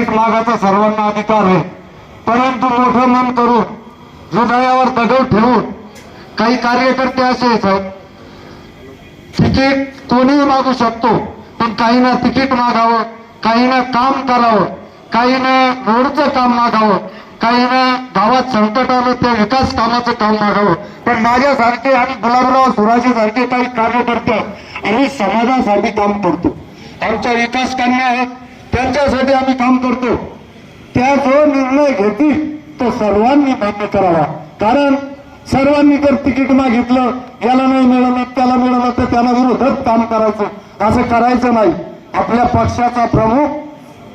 Ticket मागायचा सर्वांना अधिकार आहे, परंतु मोठं मन करून हृदयावर दगड ठेवून काही कार्यकर्ते असे आहेत, तिकीट कोणीही मागू शकतो, पण काहींना तिकीट मागावं, काहींना काम करावं, काहींना रोडचं काम मागावं, काहींना गावात संकट आलं त्या विकास कामाचं काम मागावं. पण माझ्यासारखे आणि गुलाबराव सुराजी सारखे काही कार्यकर्ते आम्ही समाजासाठी काम करतो, आमच्या विकास कन्या आहेत त्यांच्यासाठी आम्ही काम करतो. त्या जो निर्णय घेतील तो सर्वांनी मान्य करावा, कारण सर्वांनी जर तिकीट मागितलं, याला नाही मिळालं त्याला मिळालं तर त्याला विरोधात काम करायचं, असं करायचं नाही. आपल्या पक्षाचा प्रमुख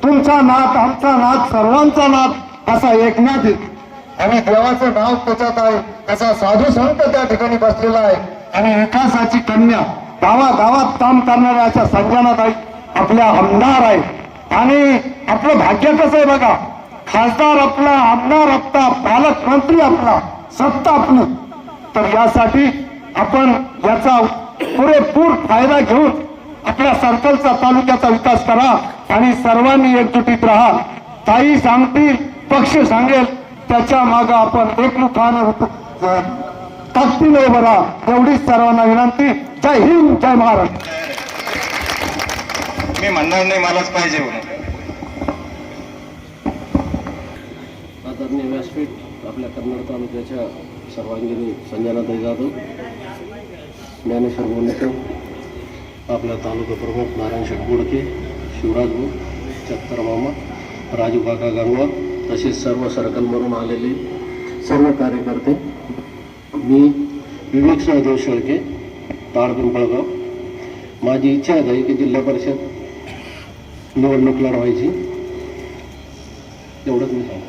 तुमचा नाद आमचा नाद सर्वांचा नाद असा एकनाथ आहे आणि देवाचं नाव त्याच्यात आहे, असा साधू संत त्या ठिकाणी बसलेला आहे आणि विकासाची कन्या गावागावात काम करणाऱ्या अशा संजनाताई आपल्या आमदार आहे. आणि आपलं भाग्य कसं आहे बघा, खासदार आपला, आमदार आपला, पालकमंत्री आपला, सत्ता आपली. तर यासाठी आपण याचा पुरेपूर फायदा घेऊन आपल्या सर्कलचा तालुक्याचा विकास करा आणि सर्वांनी एकजुटीत राहा. ताई सांगतील, पक्ष सांगेल त्याच्या मागे आपण एकमुखाने ताकदीने उभं राहा, एवढीच सर्वांना विनंती. जय हिंद, जय महाराष्ट्र. मी म्हणणार नाही मलाच पाहिजे म्हणून. आदरणीय व्यासपीठ आपल्या कन्नड तालुक्याच्या सर्वांगिनी संजनाताई जाधव, ज्ञानेश्वर बोलकर, आपला तालुका प्रमुख नारायण शेठ बोडके, शिवराज भाऊ, चत्तर मामा, राजू काका गंगवार, तसेच सर्व सर्कलमधून आलेले सर्व कार्यकर्ते. मी विवेक सहदेव शेळके, ताड पिंपळगाव. माझी इच्छा आहे की जिल्हा परिषद निवडणूक लढवायची, एवढंच मी सांगतो.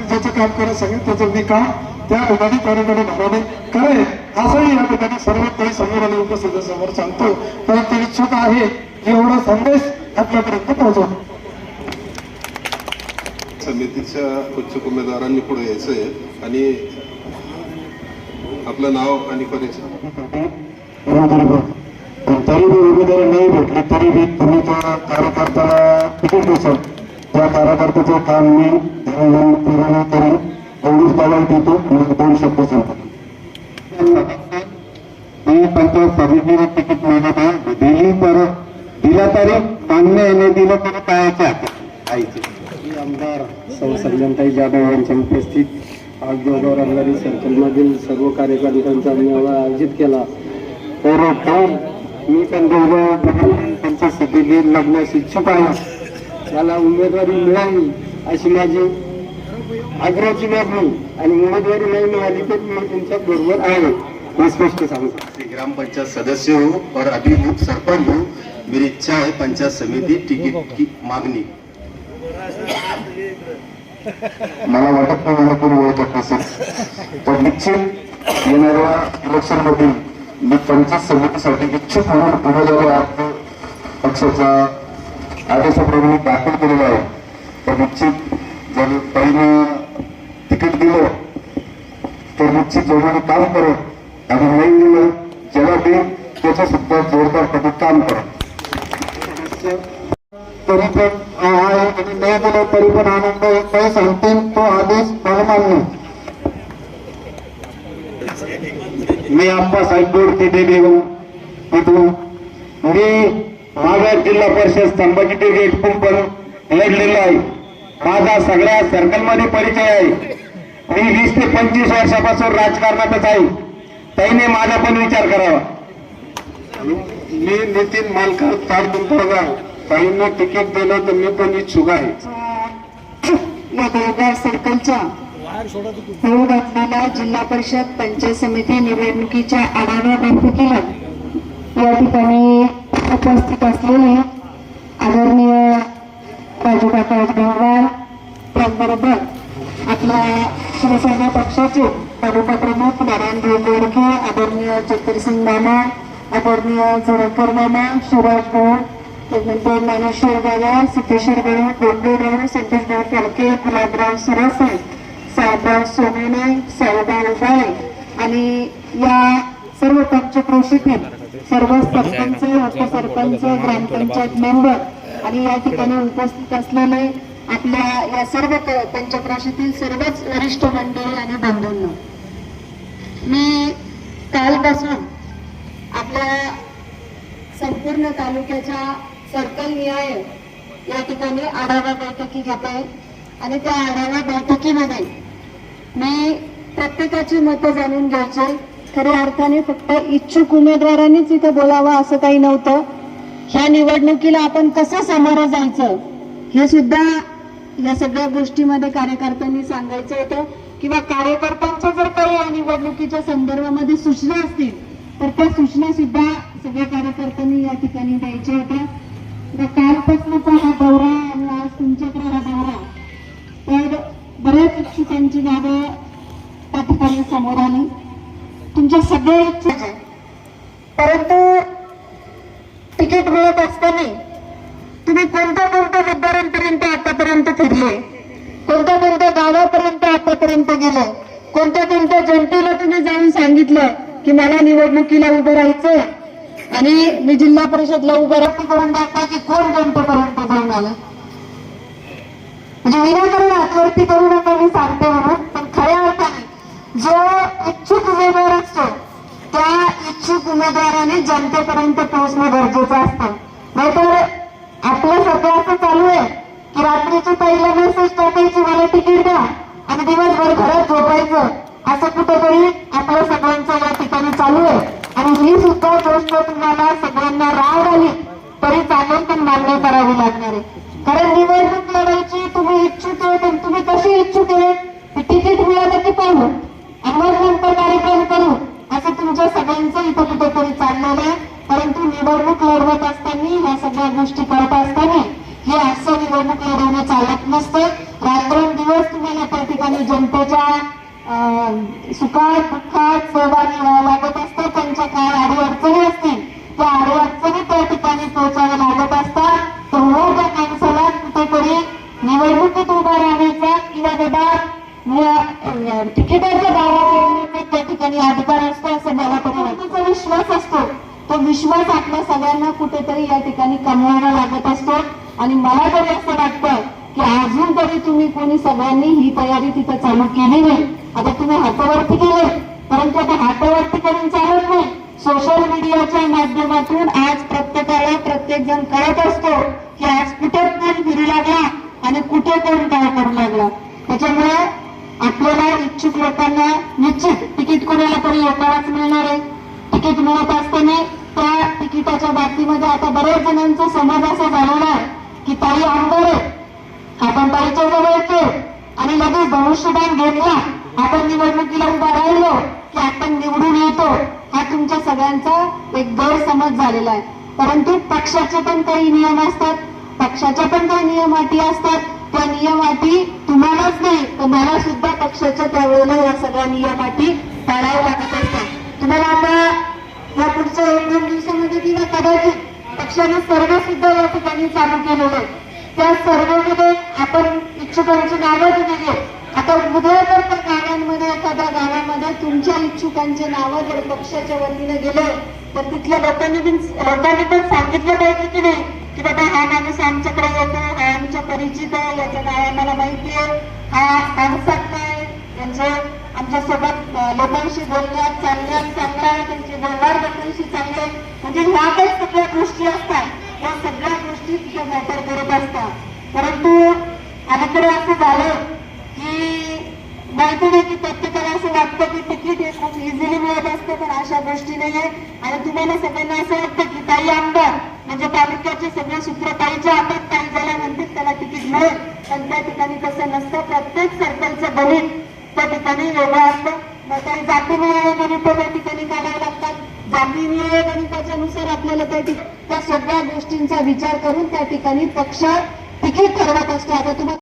ज्याचं काम करत सगळे त्याचं मी काम त्या ठिकाणी कार्यक्रम भागाने करे, असंही या ठिकाणी सर्व काही समोर उपस्थित समोर सांगतो. परंतु इच्छुक आहे एवढा संदेश आपल्यापर्यंत पोहोचवतो. समितीच्या इच्छुक उमेदवारांनी पुढे यायचंय आणि आपलं नाव आणि परिचय. तरी बी उमेदवारी नाही भेटली तरी बी तुम्ही त्या कार्यकर्त्याला तिकीट देसाल, त्या कार्यकर्त्याचं काम मी पूर्ण करून एवढीच दबाव देतो. दोन शब्द सांगतो. मी पंचायत समितीने तिकीट मागत आहे, दिली तर दिला तरी मान्य नाही दिलं तरी पायाच्या आईचे. आमदार सौ संजनाताई जाधव यांच्या उपस्थित आज जोगाव रंगारी सर्कलमधील सर्व कार्यकर्त्यांचा मेळावा आयोजित केला. तर मी पण त्यांच्या स्थितीत लढण्यास इच्छुक आहे, त्याला उमेदवारी मिळावी अशी माझी आग्रहाची मागणी, आणि उमेदवारी नाही मिळाली तर मी तुमच्या बरोबर आहे हे स्पष्ट सांगतो. ग्रामपंचायत सदस्य हो और अभी बूथ सरपंच हो, मेरी इच्छा है पंचायत समिति टिकट की मागणी. मला वाटत नाही मला कोणी ओळखत नसेल, तर निश्चित येणाऱ्या इलेक्शनमध्ये मी पंचायत समितीसाठी इच्छुक म्हणून उमेदवारी अर्ज पक्षाच्या आदेशाप्रमाणे दाखल केलेला आहे. तर निश्चित जर पहिलं तिकीट दिलं तर निश्चित जोराने काम करत आणि नाही दिलं ज्याला देईल त्याचं सुद्धा जोरदारपणे काम करत. तरी पण आहे आणि नाही दिलं तरी पण आनंद काही सांगतील तो आदेश परमान्य. मी आप्पासाहेब बोडके देदेगाव तिथून मी माझा जिल्हा परिषद संभाजी गेट पण लढलेलो आहे. माझा सगळ्या सर्कलमध्ये परिचय आहे. मी 20 ते 25 वर्षापासून राजकारणातच आहे. त्याने माझा पण विचार करावा. मी नितीन मालकर ताड पिंपळगाव, काहींना तिकीट दिलं तर मी पण इच्छुक आहे. या बेळगाव सर्कलच्या होऊ घातलेल्या जिल्हा परिषद पंचायत समिती निवडणुकीच्या आढावा बैठकीला या ठिकाणी उपस्थित असलेले आदरणीय राजू काका गंगवार, त्याचबरोबर आपल्या शिवसेना पक्षाचे तालुका प्रमुख नारायण बोडके, आदरणीय चतुरसिंग मामा, आदरणीय जोडकर मामा, शिवराज भाऊ, त्यानंतर ज्ञानेश्वर दादा, सिद्धेश्वर भाऊ, गोंडेराव, संतोषराव फडके, गुलाबराव सुरासे, साहेबराव सोनेने, साहेबराव उबाळे आणि या सर्व पंचक्रोशीतील सर्व सरपंच, उपसरपंच, ग्रामपंचायत मेंबर आणि या ठिकाणी उपस्थित असलेले आपल्या या सर्व पंचक्रोशीतील सर्वच वरिष्ठ मंडळी आणि बंधूंना मी कालपासून आपल्या संपूर्ण तालुक्याच्या सर्कल निहाय या ठिकाणी आढावा बैठकी घेत आहे आणि त्या आढावा बैठकीमध्ये मी प्रत्येकाची मतं जाणून घ्यायचे. खऱ्या अर्थाने फक्त इच्छुक उमेदवारांनीच इथं बोलावं असं काही नव्हतं. ह्या निवडणुकीला आपण कसं सामोरं जायचं हे सुद्धा या सगळ्या गोष्टीमध्ये कार्यकर्त्यांनी सांगायचं होतं किंवा कार्यकर्त्यांच्या जर काही या निवडणुकीच्या संदर्भामध्ये सूचना असतील तर त्या सूचना सुद्धा सगळ्या कार्यकर्त्यांनी या ठिकाणी द्यायच्या होत्या. कालपासूनचा हा दौरा आणि आज तुमच्याकडे हा दौरा तर बऱ्याच इच्छुकांची नावं त्या ठिकाणी समोर आली. तुमच्या सगळ्या इच्छुक आहे, परंतु तिकीट मिळत असताना तुम्ही कोणत्या कोणत्या मुद्द्यांपर्यंत आतापर्यंत फिरले, कोणत्या कोणत्या गावापर्यंत आतापर्यंत गेले, कोणत्या कोणत्या जनतेला तुम्ही जाऊन सांगितलं की मला निवडणुकीला उभं राहायचंय आणि मी जिल्हा परिषदला उभं करून दाखवा की कोण जनतेपर्यंत जाऊन आलं. म्हणजे विनाकारण हातवरती करू नका मी सांगते म्हणून, पण खऱ्या अर्थाने जो इच्छुक उमेदवार असतो त्या इच्छुक उमेदवाराने जनतेपर्यंत पोहोचणं गरजेचं असतं. नाहीतर आपलं सगळं असं चालू आहे की रात्रीची पहिला मेसेज टाकायची मला तिकीट द्या आणि दिवसभर घरात झोपायचं, असं कुठेतरी आपलं सगळ्यांचं या ठिकाणी चालू आहे. आणि ही सुद्धा गोष्ट तुम्हाला सगळ्यांना राग आली तरी चालेल, पण मान्य करावी लागणार आहे. कारण निवडणूक लढायची तुम्ही इच्छुक आहे, पण तुम्ही कशी इच्छुक आहे तिकीट मिळालं की पाहू आणि मग नंतर कार्यक्रम करू असं तुमच्या सगळ्यांचं इथं कुठेतरी चाललेलं आहे. परंतु निवडणूक लढवत असताना ह्या सगळ्या गोष्टी करत असताना हे असं निवडणूक लढवणं चालत नसतं. रात्रंदिवस तुम्हाला त्या ठिकाणी जनतेच्या सुखात दुःखात सहभागी व्हावं लागत असतं. त्यांच्या काय अडीअडचणी असतील त्या अडीअडचणी त्या ठिकाणी पोहोचाव्या लागत असतात. तर हो त्या माणसाला कुठेतरी निवडणुकीत उभा राहण्याचा किंवा बाबा तिकिटाच्या दारात येण्याचा त्या ठिकाणी अधिकार असतो असं मला तरी वाटतं. विश्वास असतो तो विश्वास आपल्या सगळ्यांना कुठेतरी या ठिकाणी कमवावा लागत असतो. आणि मला तरी असं वाटतं की अजून तरी तुम्ही कोणी सगळ्यांनी ही तयारी तिथं चालू केली नाही. आता तुम्ही हातावरती केले, परंतु आता हातावरती करून चालत नाही. सोशल मीडियाच्या माध्यमातून आज प्रत्येकाला प्रत्येक जण कळत असतो की आज कुठे कोण फिरू लागला आणि कुठे कोण काय करू लागला. त्याच्यामुळे आपल्याला इच्छुक लोकांना निश्चित तिकीट कोणाला तरी एकालाच मिळणार आहे. तिकीट मिळत असताना त्या तिकिटाच्या बाबतीमध्ये आता बऱ्याच जणांचा समज असा झालेला आहे की ताई आमदार आहे, आपण ताईच्या जवळ येतो आणि लगेच धनुष्यबाण घेतला आपण निवडणुकीला उभा राहिलो की आपण निवडून येतो. हा तुमच्या सगळ्यांचा एक गैरसमज झालेला आहे. परंतु पक्षाचे पण काही नियम असतात, पक्षाच्या पण काही नियम अटी असतात. त्या नियम अटी तुम्हालाच नाही तर मला सुद्धा पक्षाच्या त्यावेळेला या सगळ्या नियम अटी पाळाव्या लागत असतात. तुम्हाला आता या पुढच्या 1-2 दिवसामध्ये किंवा कदाचित पक्षाने सर्वे सुद्धा या ठिकाणी चालू केलेले आहे. त्या सर्वेमध्ये आपण इच्छुकांची नावं दिलेली आहेत. आता उद्या जर त्या गावांमध्ये एखाद्या गावामध्ये तुमच्या इच्छुकांचे नावं जर पक्षाच्या वतीने गेले तर तिथल्या लोकांनी पण सांगितलं पाहिजे की नाही की बाबा हा माणूस आमच्याकडे येतो, हा आमच्या परिचित आहे, याचं नाव आम्हाला माहिती आहे, हा माणसात काय म्हणजे आमच्यासोबत लोकांशी बोलण्यात चालण्यात चांगला आहे, त्यांचे व्यवहार लोकांशी चांगले, म्हणजे ह्या काही सगळ्या गोष्टी असतात या सगळ्या गोष्टी तिथे मॅटर करत असतात. परंतु अलीकडे असं झालं की माहिती नाही की प्रत्येकाला असं वाटतं की तिकीट हे खूप इझिली मिळत असतं, पण अशा गोष्टी नाहीये. आणि तुम्हाला सगळ्यांना असं वाटतं की ताई आमदार म्हणजे तालुक्याचे सगळे सूत्र ताईच्या हातात, ताई ज्याला म्हणतात त्याला तिकीट मिळेल, पण त्या ठिकाणी तसं नसतं. प्रत्येक सर्कलचं गणित त्या ठिकाणी वेगळं असतं. मग काही जातीनिहाय गणित त्या ठिकाणी काढावे लागतात. जातीनिहाय गणिताच्यानुसार आपल्याला त्या सगळ्या गोष्टींचा विचार करून त्या ठिकाणी पक्ष तिकीट ठरवत असतो. आता तुम्हाला